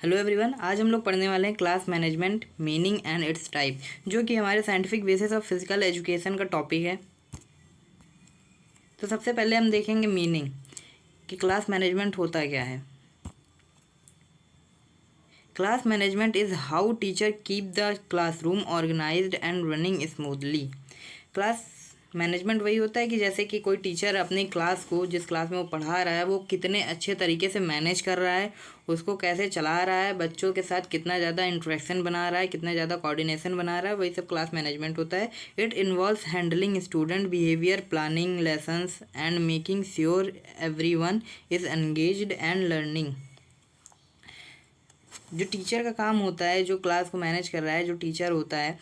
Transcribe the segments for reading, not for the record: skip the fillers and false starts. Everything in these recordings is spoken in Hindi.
हेलो एवरीवन, आज हम लोग पढ़ने वाले हैं class management meaning and it's type, जो कि हमारे scientific basis of physical education का टॉपिक है। तो सबसे पहले हम देखेंगे मीनिंग कि क्लास मैनेजमेंट होता क्या है। Class management is how teacher keep the classroom organised and running smoothly. Class management वही होता है कि जैसे कि कोई टीचर अपनी क्लास को, जिस क्लास में वो पढ़ा रहा है, वो कितने अच्छे तरीके से मैनेज कर रहा है, उसको कैसे चला रहा है, बच्चों के साथ कितना ज़्यादा इंटरेक्शन बना रहा है, कितना ज़्यादा कोऑर्डिनेशन बना रहा है, वही सब क्लास मैनेजमेंट होता है। It involves handling student behaviour, planning lessons and making sure everyone is engaged and learning. जो टीचर का काम होता है, जो क्लास को मैनेज कर रहा है, जो टीचर होता है,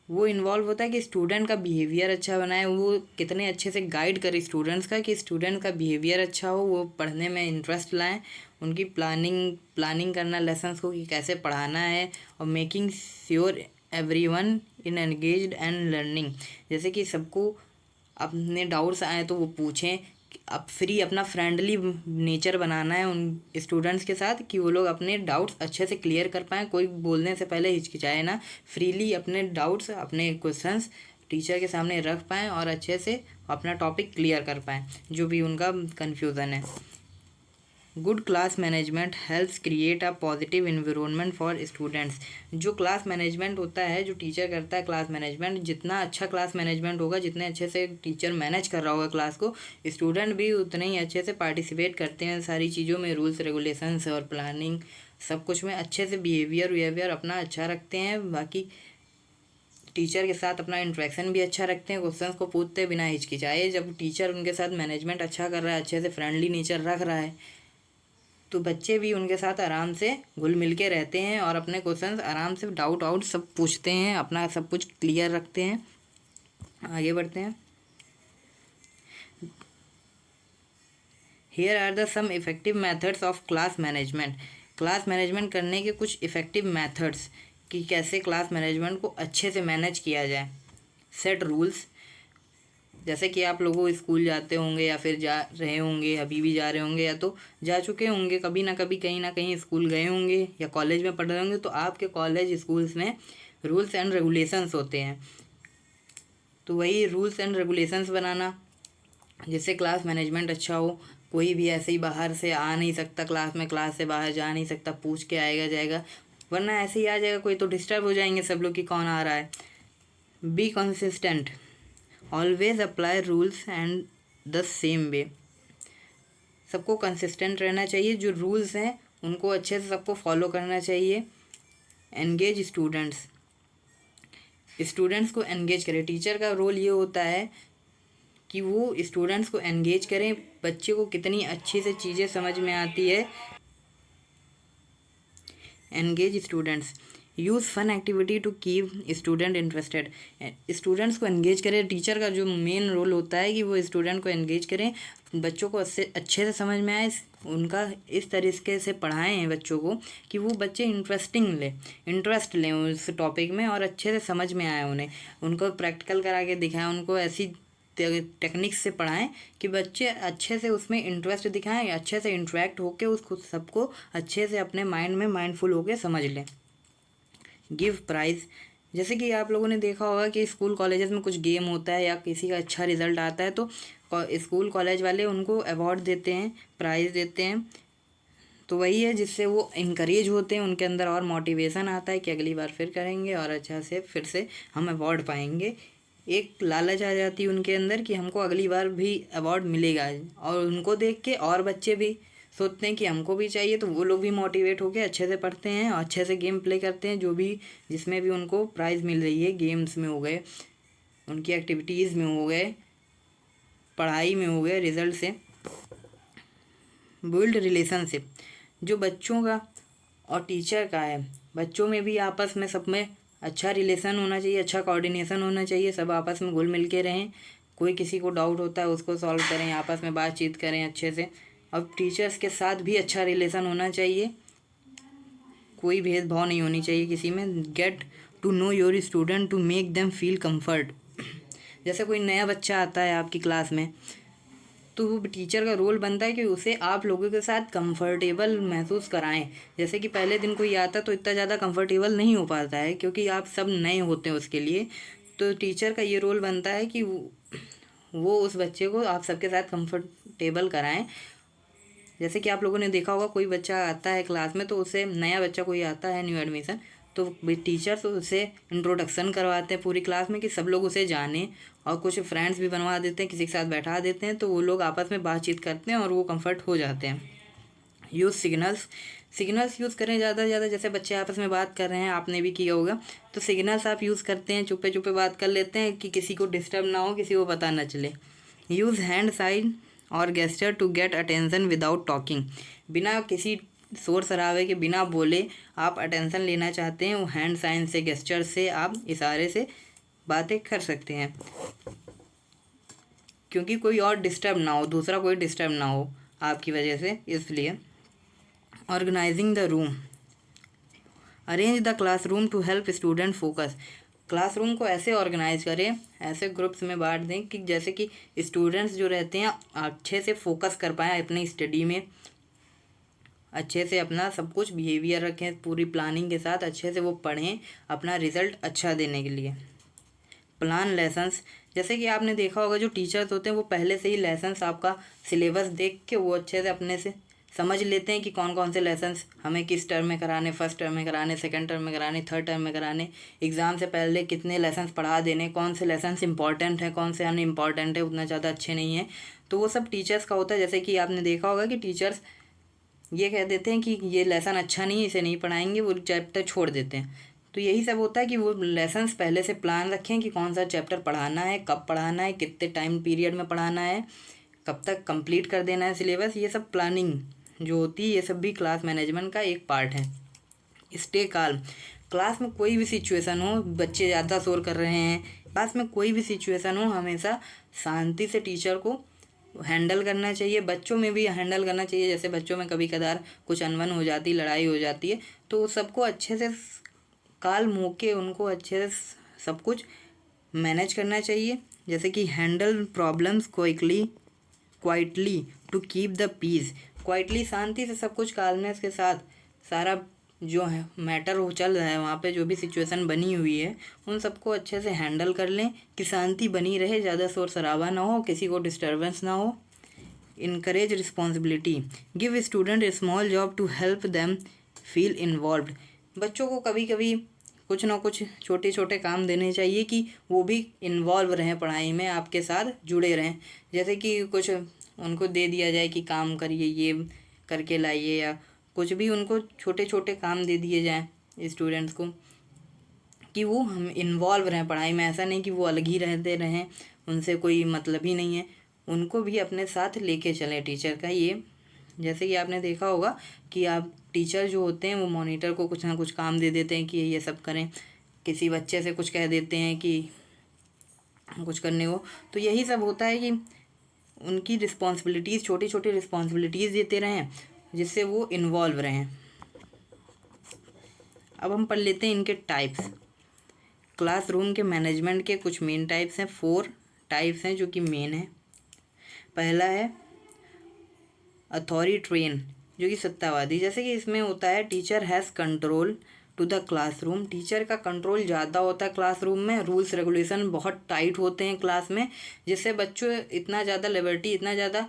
वो इन्वॉल्व होता है कि स्टूडेंट का बिहेवियर अच्छा बनाए, वो कितने अच्छे से गाइड करे स्टूडेंट्स का कि स्टूडेंट का बिहेवियर अच्छा हो, वो पढ़ने में इंटरेस्ट लाएं, उनकी प्लानिंग करना लेसन्स को कि कैसे पढ़ाना है, और making sure everyone in engaged and learning, जैसे कि सबको अपने डाउट्स आए तो वो पूछें। अब फ्री अपना फ्रेंडली नेचर बनाना है उन स्टूडेंट्स के साथ कि वो लोग अपने डाउट्स अच्छे से क्लियर कर पाएँ, कोई बोलने से पहले हिचकिचाए ना, फ्रीली अपने डाउट्स, अपने क्वेश्चंस टीचर के सामने रख पाएँ और अच्छे से अपना टॉपिक क्लियर कर पाएँ, जो भी उनका कन्फ्यूज़न है। Good class management helps create a positive environment for students. जो क्लास मैनेजमेंट होता है, जो टीचर करता है क्लास मैनेजमेंट, जितना अच्छा क्लास मैनेजमेंट होगा, जितने अच्छे से टीचर मैनेज कर रहा होगा क्लास को, स्टूडेंट भी उतने ही अच्छे से पार्टिसिपेट करते हैं सारी चीज़ों में, रूल्स रेगुलेशंस और प्लानिंग सब कुछ में अच्छे से बिहेवियर अपना अच्छा रखते हैं। बाकी टीचर के साथ अपना इंटरेक्शन भी अच्छा रखते हैं, क्वेश्चंस को पूछते बिना हिचकिचाए। जब टीचर उनके साथ मैनेजमेंट अच्छा कर रहा है, अच्छे से फ्रेंडली नेचर रख रहा है, तो बच्चे भी उनके साथ आराम से घुल मिल के रहते हैं और अपने क्वेश्चंस आराम से डाउट आउट सब पूछते हैं, अपना सब कुछ क्लियर रखते हैं। आगे बढ़ते हैं। Here are the some effective methods of class management. Class management करने के कुछ इफ़ेक्टिव मेथड्स कि कैसे क्लास मैनेजमेंट को अच्छे से मैनेज किया जाए। सेट रूल्स, जैसे कि आप लोगों स्कूल जाते होंगे या फिर जा रहे होंगे, अभी भी जा रहे होंगे, या तो जा चुके होंगे कभी ना कहीं स्कूल गए होंगे या कॉलेज में पढ़ रहे होंगे, तो आपके कॉलेज स्कूल्स में रूल्स एंड रेगुलेशंस होते हैं। तो वही रूल्स एंड रेगुलेशंस बनाना जिससे क्लास मैनेजमेंट अच्छा हो। कोई भी ऐसे ही बाहर से आ नहीं सकता क्लास में, क्लास से बाहर जा नहीं सकता, पूछ के आएगा जाएगा, वरना ऐसे ही आ जाएगा कोई तो डिस्टर्ब हो जाएंगे सब लोग कि कौन आ रहा है। Be consistent, always apply rules and the same way. सबको कंसिस्टेंट रहना चाहिए, जो रूल्स हैं उनको अच्छे से सबको फॉलो करना चाहिए। एंगेज स्टूडेंट्स, स्टूडेंट्स को एंगेज करें। टीचर का रोल ये होता है कि वो स्टूडेंट्स को एंगेज करें, बच्चे को कितनी अच्छे से चीज़ें समझ में आती है। Engage students, use fun activity to keep student interested. Students को एंगेज करें। टीचर का जो मेन रोल होता है कि वो स्टूडेंट को एंगेज करें, बच्चों को अच्छे से समझ में आए, उनका इस तरीके से पढ़ाएं बच्चों को कि वो बच्चे इंटरेस्ट लें उस टॉपिक में और अच्छे से समझ में आए उन्हें। उनको प्रैक्टिकल करा के दिखाएं, उनको ऐसी टेक्निक्स से पढ़ाएं कि बच्चे अच्छे से उसमें इंटरेस्ट दिखाएं, अच्छे से इंटरेक्ट होकर उस खुद सबको अच्छे से अपने माइंड में माइंडफुल होकर समझ लें। गिव प्राइज़, जैसे कि आप लोगों ने देखा होगा कि स्कूल कॉलेजेस में कुछ गेम होता है या किसी का अच्छा रिजल्ट आता है तो स्कूल कॉलेज वाले उनको अवार्ड देते हैं, प्राइज़ देते हैं। तो वही है जिससे वो इनकरेज होते हैं, उनके अंदर और मोटिवेशन आता है कि अगली बार फिर करेंगे और अच्छा से फिर से हम अवार्ड पाएंगे। एक लालच आ जाती है उनके अंदर कि हमको अगली बार भी अवार्ड मिलेगा, और उनको देख के और बच्चे भी सोचते हैं कि हमको भी चाहिए, तो वो लोग भी मोटिवेट होकर अच्छे से पढ़ते हैं और अच्छे से गेम प्ले करते हैं, जो भी जिसमें भी उनको प्राइज़ मिल रही है, गेम्स में हो गए, उनकी एक्टिविटीज़ में हो गए, पढ़ाई में हो गए, रिजल्ट से। बिल्ड रिलेशनशिप, जो बच्चों का और टीचर का है, बच्चों में भी आपस में सब में अच्छा रिलेशन होना चाहिए, अच्छा कोऑर्डिनेशन होना चाहिए, सब आपस में घुल मिल के रहें। कोई किसी को डाउट होता है उसको सॉल्व करें, आपस में बातचीत करें अच्छे से। अब टीचर्स के साथ भी अच्छा रिलेशन होना चाहिए, कोई भेदभाव नहीं होनी चाहिए किसी में। Get to know your student to make them feel comfort, जैसे कोई नया बच्चा आता है आपकी क्लास में तो वो टीचर का रोल बनता है कि उसे आप लोगों के साथ कंफर्टेबल महसूस कराएं। जैसे कि पहले दिन कोई आता तो इतना ज़्यादा कंफर्टेबल नहीं हो पाता है, क्योंकि आप सब नए होते हैं उसके लिए। तो टीचर का ये रोल बनता है कि वो उस बच्चे को आप सबके साथ कंफर्टेबल कराएं। जैसे कि आप लोगों ने देखा होगा, कोई बच्चा आता है क्लास में, तो उसे नया बच्चा कोई आता है न्यू एडमिशन, तो टीचर तो उसे इंट्रोडक्शन करवाते हैं पूरी क्लास में कि सब लोग उसे जाने, और कुछ फ्रेंड्स भी बनवा देते हैं, किसी के साथ बैठा देते हैं, तो वो लोग आपस में बातचीत करते हैं और वो कंफर्ट हो जाते हैं। Use signals. सिग्नल्स यूज़ करें ज़्यादा से ज़्यादा। जैसे बच्चे आपस में बात कर रहे हैं, आपने भी किया होगा, तो सिग्नल्स आप यूज़ करते हैं, चुप्पे चुप्पे बात कर लेते हैं कि किसी को डिस्टर्ब ना हो, किसी को पता ना चले। यूज़ हैंड साइन और gesture to get attention without talking. बिना किसी शोर शराबे के, बिना बोले आप अटेंशन लेना चाहते हैं, वो हैंड साइन से, गेस्चर से, आप इशारे से बातें कर सकते हैं, क्योंकि कोई और डिस्टर्ब ना हो, दूसरा कोई डिस्टर्ब ना हो आपकी वजह से, इसलिए। Organising the room. Arrange the classroom to help student focus. Classroom को ऐसे ऑर्गेनाइज करें, ऐसे ग्रुप्स में बांट दें कि जैसे कि स्टूडेंट्स जो रहते हैं अच्छे से फोकस कर पाएँ अपनी स्टडी में, अच्छे से अपना सब कुछ बिहेवियर रखें, पूरी प्लानिंग के साथ अच्छे से वो पढ़ें अपना रिज़ल्ट अच्छा देने के लिए। Plan lessons. जैसे कि आपने देखा होगा, जो टीचर्स होते हैं वो पहले से ही लेसन्स आपका सिलेबस देख के वो अच्छे से अपने से समझ लेते हैं कि कौन कौन से लेसन्स हमें किस टर्म में कराने, फर्स्ट टर्म में कराने, सेकंड टर्म में कराने, थर्ड टर्म में कराने, एग्ज़ाम से पहले कितने लेसन्स पढ़ा देने, कौन से लेसन्स इंपॉर्टेंट हैं, कौन से अनइम्पॉर्टेंट है, उतना ज़्यादा अच्छे नहीं है। तो वो सब टीचर्स का होता है। जैसे कि आपने देखा होगा कि टीचर्स ये कह देते हैं कि ये लेसन अच्छा नहीं है, इसे नहीं पढ़ाएंगे, वो चैप्टर छोड़ देते हैं। तो यही सब होता है कि वो लेसन्स पहले से प्लान रखें कि कौन सा चैप्टर पढ़ाना है, कब पढ़ाना है, कितने टाइम पीरियड में पढ़ाना है, कब तक कंप्लीट कर देना है सिलेबस। ये सब प्लानिंग जो होती है, ये सब भी क्लास मैनेजमेंट का एक पार्ट है। Stay calm. क्लास में कोई भी सिचुएशन हो, बच्चे ज़्यादा शोर कर रहे हैं, क्लास में कोई भी सिचुएशन हो, हमेशा शांति से टीचर को हैंडल करना चाहिए। बच्चों में भी हैंडल करना चाहिए। जैसे बच्चों में कभी कदार कुछ अनबन हो जाती, लड़ाई हो जाती है, तो सबको अच्छे से काल्म होके उनको अच्छे से सब कुछ मैनेज करना चाहिए। जैसे कि handle problems quietly to keep the peace. Quietly, शांति से सब कुछ काल्मनेस के साथ सारा जो है मैटर हो चल रहा है वहाँ पे, जो भी सिचुएशन बनी हुई है, उन सबको अच्छे से हैंडल कर लें कि शांति बनी रहे, ज़्यादा शोर शराबा ना हो, किसी को डिस्टर्बेंस ना हो। Encourage responsibility. Give student a small job to help them feel involved. बच्चों को कभी कभी कुछ ना कुछ छोटे छोटे काम देने चाहिए कि वो भी इन्वॉल्व रहें पढ़ाई में, आपके साथ जुड़े रहें। जैसे कि कुछ उनको दे दिया जाए कि काम करिए, ये करके लाइए, या कुछ भी उनको छोटे छोटे काम दे दिए जाएं स्टूडेंट्स को, कि वो हम इन्वॉल्व रहें पढ़ाई में। ऐसा नहीं कि वो अलग ही रहते रहें, उनसे कोई मतलब ही नहीं है, उनको भी अपने साथ लेके चलें टीचर का ये। जैसे कि आपने देखा होगा कि आप टीचर जो होते हैं वो मॉनिटर को कुछ ना कुछ काम दे देते हैं कि ये सब करें, किसी बच्चे से कुछ कह देते हैं कि कुछ करने को। तो यही सब होता है कि उनकी रिस्पॉन्सिबिलिटीज़, छोटी छोटी रिस्पॉन्सिबिलिटीज़ देते रहें जिससे वो इन्वॉल्व रहें। अब हम पढ़ लेते हैं इनके टाइप्स। क्लासरूम के मैनेजमेंट के कुछ मेन टाइप्स हैं, 4 टाइप्स हैं जो कि मेन है। पहला है अथॉरिटेरियन, जो कि सत्तावादी। जैसे कि इसमें होता है teacher has control to the classroom. Teacher का कंट्रोल ज़्यादा होता है क्लासरूम में, रूल्स रेगुलेशन बहुत टाइट होते हैं क्लास में, जिससे बच्चों इतना ज़्यादा लिबर्टी, इतना ज़्यादा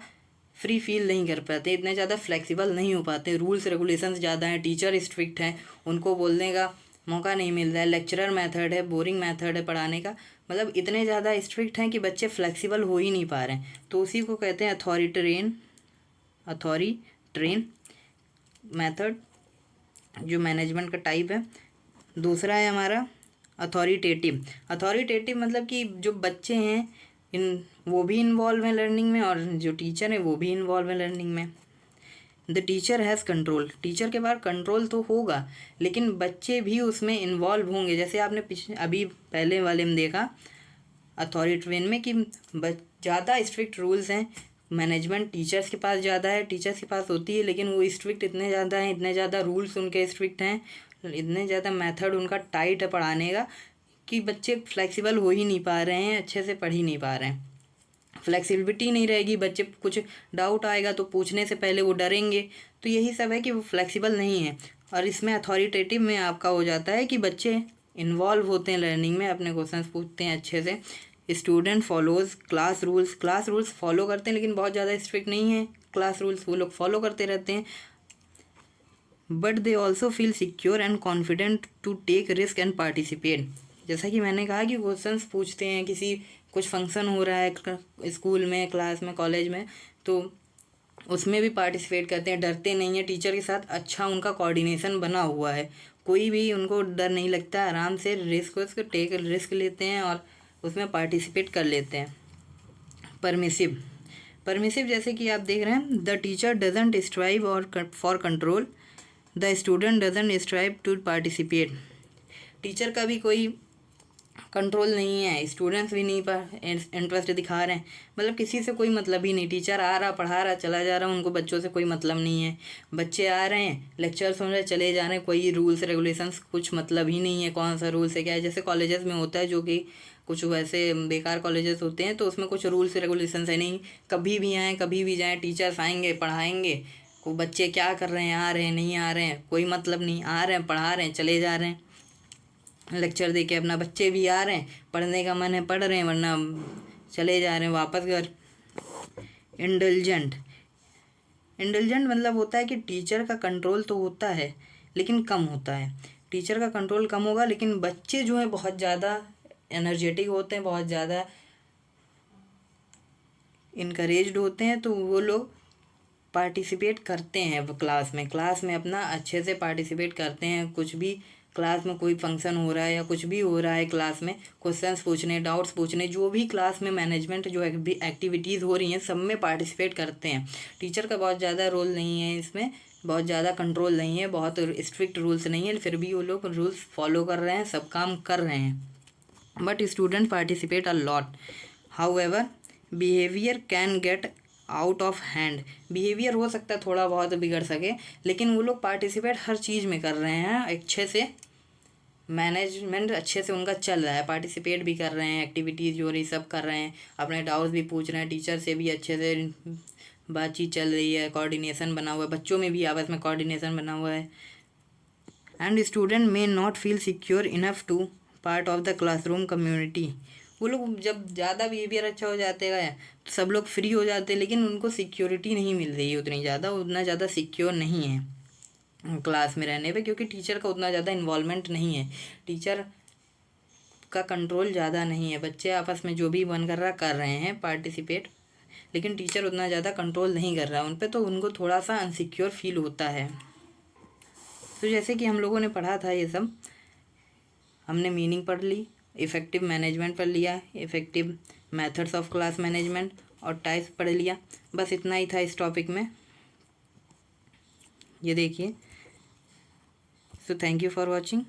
फ्री फील नहीं कर पाते, इतने ज़्यादा फ्लेक्सिबल नहीं हो पाते। रूल्स रेगुलेशंस ज़्यादा हैं, टीचर स्ट्रिक्ट हैं, उनको बोलने का मौका नहीं मिल रहा है, लेक्चरर मेथड है, बोरिंग मेथड है पढ़ाने का, मतलब इतने ज़्यादा स्ट्रिक्ट हैं कि बच्चे फ्लेक्सिबल हो ही नहीं पा रहे हैं। तो उसी को कहते हैं अथॉरिटेरियन मेथड, जो मैनेजमेंट का टाइप है। दूसरा है हमारा अथॉरिटेटिव। अथॉरिटेटिव मतलब कि जो बच्चे हैं इन वो भी इन्वॉल्व हैं लर्निंग में, और जो टीचर है वो भी इन्वॉल्व है लर्निंग में। The teacher has control. Teacher के पास कंट्रोल तो होगा, लेकिन बच्चे भी उसमें इन्वॉल्व होंगे। जैसे आपने अभी पहले वाले में देखा अथॉरिटेरियन में कि ज़्यादा स्ट्रिक्ट रूल्स हैं, मैनेजमेंट टीचर्स के पास ज़्यादा है, टीचर्स के पास होती है, लेकिन वो स्ट्रिक्ट इतने ज़्यादा हैं, इतने ज़्यादा रूल्स उनके स्ट्रिक्ट हैं, इतने ज़्यादा मेथड उनका टाइट है पढ़ाने का कि बच्चे फ्लेक्सिबल हो ही नहीं पा रहे हैं, अच्छे से पढ़ ही नहीं पा रहे हैं। फ्लेक्सिबिलिटी नहीं रहेगी, बच्चे कुछ डाउट आएगा तो पूछने से पहले वो डरेंगे। तो यही सब है कि वो फ्लेक्सिबल नहीं है। और इसमें अथॉरिटेटिव में आपका हो जाता है कि बच्चे इन्वॉल्व होते हैं लर्निंग में, अपने क्वेश्चंस पूछते हैं अच्छे से। Student follows class rules follow करते हैं, लेकिन बहुत ज़्यादा स्ट्रिक्ट नहीं है क्लास रूल्स, वो लोग फॉलो करते रहते हैं। But they also feel secure and confident to take risk and participate. जैसा कि मैंने कहा कि क्वेश्चंस पूछते हैं, किसी कुछ फंक्शन हो रहा है स्कूल में, क्लास में, कॉलेज में, तो उसमें भी पार्टिसिपेट करते हैं, डरते नहीं हैं। टीचर के साथ अच्छा उनका कोऑर्डिनेशन बना हुआ है, कोई भी उनको डर नहीं लगता, आराम से रिस्क लेते हैं और उसमें पार्टिसिपेट कर लेते हैं। परमिसिव जैसे कि आप देख रहे हैं, द टीचर डजंट स्ट्राइव और for control, the student doesn't strive to participate. Teacher का भी कोई कंट्रोल नहीं है, स्टूडेंट्स भी नहीं पर इंटरेस्ट दिखा रहे हैं, मतलब किसी से कोई मतलब ही नहीं। टीचर आ रहा, पढ़ा रहा, चला जा रहा, उनको बच्चों से कोई मतलब नहीं है। बच्चे आ रहे हैं, लेक्चर सुन रहे, चले जा रहे हैं, कोई रूल्स रेगुलेशंस कुछ मतलब ही नहीं है, कौन सा रूल्स है क्या है। जैसे कॉलेजेस में होता है, जो कि कुछ वैसे बेकार कॉलेजेस होते हैं, तो उसमें कुछ रूल्स रेगुलेशंस है नहीं, कभी भी आएँ कभी भी जाएँ, टीचर्स आएंगे पढ़ाएंगे, को बच्चे क्या कर रहे हैं, आ रहे हैं नहीं आ रहे हैं, कोई मतलब नहीं, आ रहे हैं पढ़ा रहे हैं चले जा रहे हैं, लेक्चर दे के अपना, बच्चे भी आ रहे हैं, पढ़ने का मन है पढ़ रहे हैं, वरना चले जा रहे हैं वापस घर। इंडल्जेंट मतलब होता है कि टीचर का कंट्रोल तो होता है लेकिन कम होता है। टीचर का कंट्रोल कम होगा, लेकिन बच्चे जो हैं बहुत ज़्यादा एनर्जेटिक होते हैं, बहुत ज़्यादा इनकरेज्ड होते हैं, तो वो लोग पार्टिसिपेट करते हैं क्लास में अपना अच्छे से पार्टिसिपेट करते हैं। कुछ भी क्लास में कोई फंक्शन हो रहा है या कुछ भी हो रहा है क्लास में, क्वेश्चंस पूछने, डाउट्स पूछने, जो भी क्लास में मैनेजमेंट जो एक्टिविटीज़ हो रही हैं, सब में पार्टिसिपेट करते हैं। टीचर का बहुत ज़्यादा रोल नहीं है इसमें, बहुत ज़्यादा कंट्रोल नहीं है, बहुत स्ट्रिक्ट रूल्स नहीं है, फिर भी वो लोग रूल्स फॉलो कर रहे हैं, सब काम कर रहे हैं। But student participate a lot, however behaviour can get out of hand. Behaviour हो सकता है थोड़ा बहुत बिगड़ सके, लेकिन वो लोग पार्टिसिपेट हर चीज़ में कर रहे हैं अच्छे से, मैनेजमेंट अच्छे से उनका चल रहा है, पार्टिसिपेट भी कर रहे हैं, एक्टिविटीज़ जो रही सब कर रहे हैं, अपने डाउट्स भी पूछ रहे हैं, टीचर से भी अच्छे से बातचीत चल रही है, कोऑर्डिनेशन बना हुआ है, बच्चों में भी आपस में कोऑर्डिनेशन बना हुआ है। And student may not feel secure enough to part of the classroom community. वो लोग जब ज़्यादा बिहेवियर अच्छा हो जाते हैं तो सब लोग फ्री हो जाते हैं, लेकिन उनको सिक्योरिटी नहीं मिल रही है उतना ज़्यादा सिक्योर नहीं है क्लास में रहने पे, क्योंकि टीचर का उतना ज़्यादा इन्वॉल्वमेंट नहीं है, टीचर का कंट्रोल ज़्यादा नहीं है। बच्चे आपस में जो भी मन कर रहा कर रहे हैं पार्टिसिपेट, लेकिन टीचर उतना ज़्यादा कंट्रोल नहीं कर रहा उन पर, तो उनको थोड़ा सा अनसिक्योर फील होता है। तो जैसे कि हम लोगों ने पढ़ा था, ये सब हमने मीनिंग पढ़ ली, इफ़ेक्टिव मैनेजमेंट पढ़ लिया, effective methods of class management और टाइप्स पढ़ लिया, बस इतना ही था इस टॉपिक में। ये देखिए, so thank you for watching.